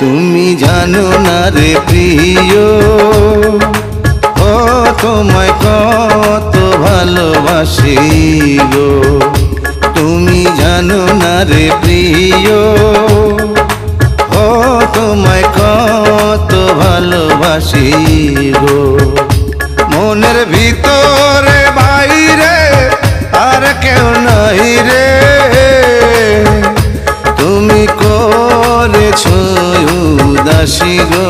তুমি জানো না রে প্রিয়, ও তোমায় কত ভালোবাসি গো। তুমি জানো না রে প্রিয়, ও তোমায় কত ভালোবাসি গো। মনের ভিতরে বাইরে আর কেউ নাই রে, তুমি করেছো উদাসী গো।